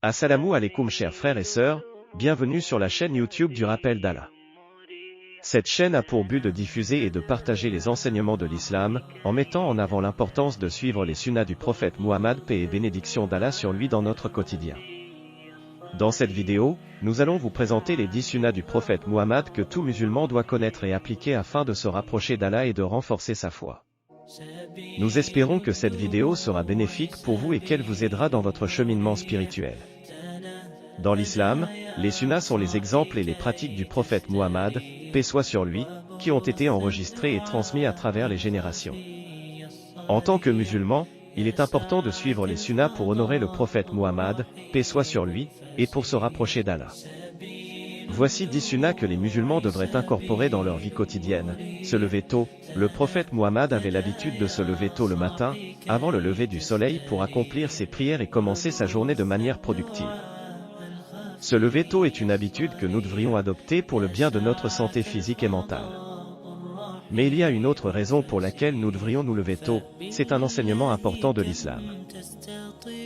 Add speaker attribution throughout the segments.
Speaker 1: Assalamu alaikum chers frères et sœurs, bienvenue sur la chaîne YouTube du Rappel d'Allah. Cette chaîne a pour but de diffuser et de partager les enseignements de l'islam, en mettant en avant l'importance de suivre les sunnas du prophète Muhammad, paix et bénédiction d'Allah sur lui dans notre quotidien. Dans cette vidéo, nous allons vous présenter les 10 sunnas du prophète Muhammad que tout musulman doit connaître et appliquer afin de se rapprocher d'Allah et de renforcer sa foi. Nous espérons que cette vidéo sera bénéfique pour vous et qu'elle vous aidera dans votre cheminement spirituel. Dans l'islam, les sunnas sont les exemples et les pratiques du prophète Muhammad, paix soit sur lui, qui ont été enregistrés et transmis à travers les générations. En tant que musulman, il est important de suivre les sunnas pour honorer le prophète Muhammad, paix soit sur lui, et pour se rapprocher d'Allah. Voici 10 sunnas que les musulmans devraient incorporer dans leur vie quotidienne. Se lever tôt. Le prophète Muhammad avait l'habitude de se lever tôt le matin, avant le lever du soleil pour accomplir ses prières et commencer sa journée de manière productive. Se lever tôt est une habitude que nous devrions adopter pour le bien de notre santé physique et mentale. Mais il y a une autre raison pour laquelle nous devrions nous lever tôt, c'est un enseignement important de l'islam.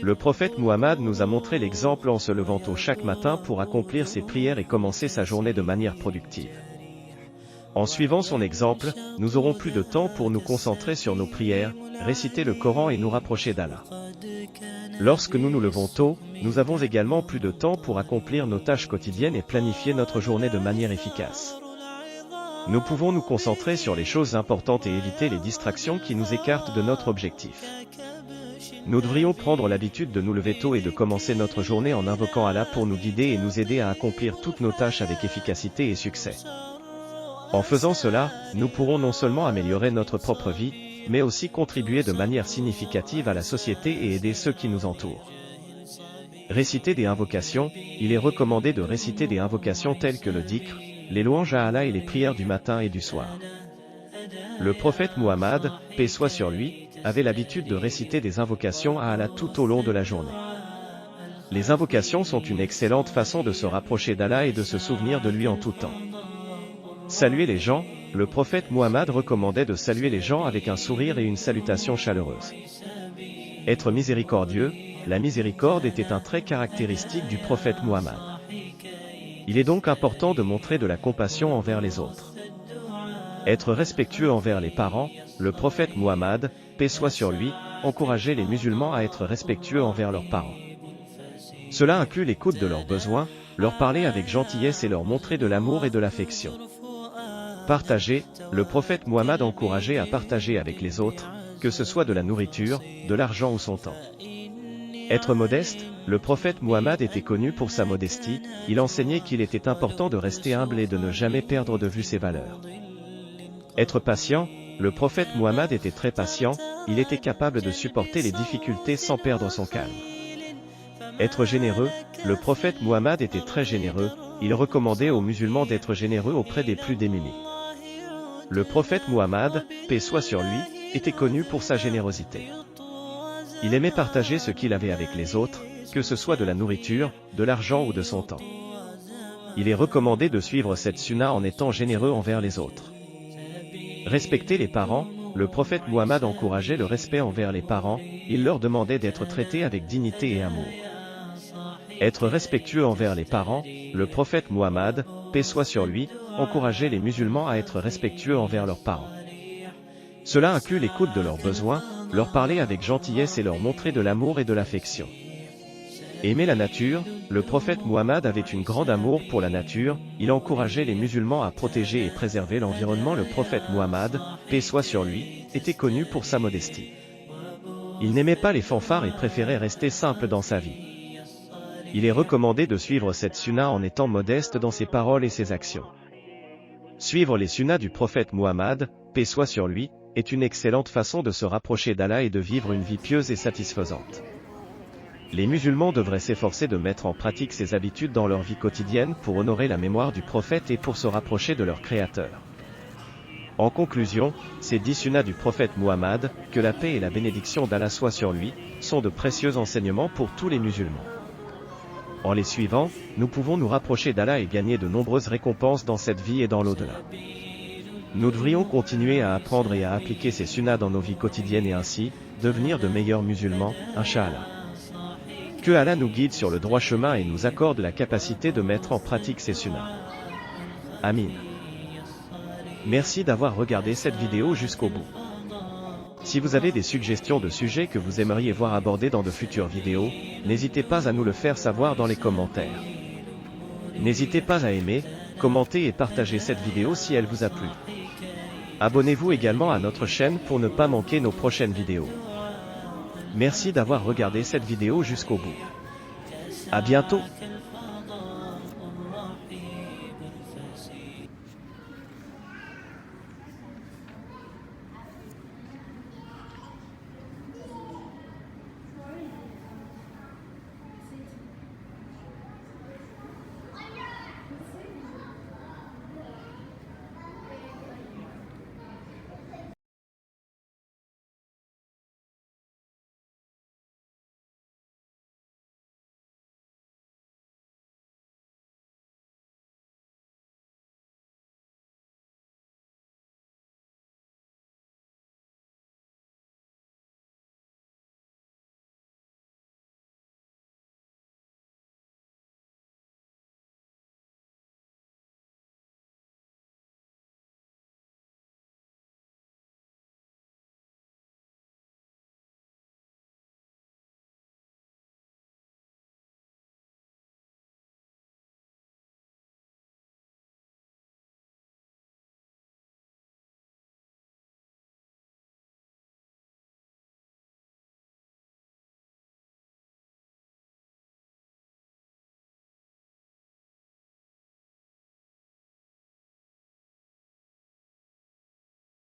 Speaker 1: Le prophète Muhammad nous a montré l'exemple en se levant tôt chaque matin pour accomplir ses prières et commencer sa journée de manière productive. En suivant son exemple, nous aurons plus de temps pour nous concentrer sur nos prières, réciter le Coran et nous rapprocher d'Allah. Lorsque nous nous levons tôt, nous avons également plus de temps pour accomplir nos tâches quotidiennes et planifier notre journée de manière efficace. Nous pouvons nous concentrer sur les choses importantes et éviter les distractions qui nous écartent de notre objectif. Nous devrions prendre l'habitude de nous lever tôt et de commencer notre journée en invoquant Allah pour nous guider et nous aider à accomplir toutes nos tâches avec efficacité et succès. En faisant cela, nous pourrons non seulement améliorer notre propre vie, mais aussi contribuer de manière significative à la société et aider ceux qui nous entourent. Réciter des invocations. Il est recommandé de réciter des invocations telles que le dhikr, les louanges à Allah et les prières du matin et du soir. Le prophète Muhammad, paix soit sur lui, avait l'habitude de réciter des invocations à Allah tout au long de la journée. Les invocations sont une excellente façon de se rapprocher d'Allah et de se souvenir de lui en tout temps. Saluer les gens. Le prophète Muhammad recommandait de saluer les gens avec un sourire et une salutation chaleureuse. Être miséricordieux. La miséricorde était un trait caractéristique du prophète Muhammad. Il est donc important de montrer de la compassion envers les autres. Être respectueux envers les parents. Le prophète Muhammad, paix soit sur lui, encourageait les musulmans à être respectueux envers leurs parents. Cela inclut l'écoute de leurs besoins, leur parler avec gentillesse et leur montrer de l'amour et de l'affection. Partager. Le prophète Muhammad encourageait à partager avec les autres, que ce soit de la nourriture, de l'argent ou son temps. Être modeste. Le prophète Muhammad était connu pour sa modestie, il enseignait qu'il était important de rester humble et de ne jamais perdre de vue ses valeurs. Être patient. Le prophète Muhammad était très patient, il était capable de supporter les difficultés sans perdre son calme. Être généreux. Le prophète Muhammad était très généreux, il recommandait aux musulmans d'être généreux auprès des plus démunis. Le prophète Muhammad, paix soit sur lui, était connu pour sa générosité. Il aimait partager ce qu'il avait avec les autres, que ce soit de la nourriture, de l'argent ou de son temps. Il est recommandé de suivre cette sunna en étant généreux envers les autres. Respecter les parents. Le prophète Muhammad encourageait le respect envers les parents, il leur demandait d'être traités avec dignité et amour. Être respectueux envers les parents. Le prophète Muhammad, paix soit sur lui, encourageait les musulmans à être respectueux envers leurs parents. Cela inclut l'écoute de leurs besoins, leur parler avec gentillesse et leur montrer de l'amour et de l'affection. Aimer la nature. Le prophète Muhammad avait une grande amour pour la nature, il encourageait les musulmans à protéger et préserver l'environnement. Le prophète Muhammad, paix soit sur lui, était connu pour sa modestie. Il n'aimait pas les fanfares et préférait rester simple dans sa vie. Il est recommandé de suivre cette sunna en étant modeste dans ses paroles et ses actions. Suivre les sunnas du prophète Muhammad, paix soit sur lui, est une excellente façon de se rapprocher d'Allah et de vivre une vie pieuse et satisfaisante. Les musulmans devraient s'efforcer de mettre en pratique ces habitudes dans leur vie quotidienne pour honorer la mémoire du prophète et pour se rapprocher de leur Créateur. En conclusion, ces 10 sunnas du prophète Muhammad, que la paix et la bénédiction d'Allah soient sur lui, sont de précieux enseignements pour tous les musulmans. En les suivant, nous pouvons nous rapprocher d'Allah et gagner de nombreuses récompenses dans cette vie et dans l'au-delà. Nous devrions continuer à apprendre et à appliquer ces sunnas dans nos vies quotidiennes et ainsi, devenir de meilleurs musulmans, Inch'Allah. Que Allah nous guide sur le droit chemin et nous accorde la capacité de mettre en pratique ces sunnas. Amin. Merci d'avoir regardé cette vidéo jusqu'au bout. Si vous avez des suggestions de sujets que vous aimeriez voir abordés dans de futures vidéos, n'hésitez pas à nous le faire savoir dans les commentaires. N'hésitez pas à aimer, commenter et partager cette vidéo si elle vous a plu. Abonnez-vous également à notre chaîne pour ne pas manquer nos prochaines vidéos. Merci d'avoir regardé cette vidéo jusqu'au bout. À bientôt.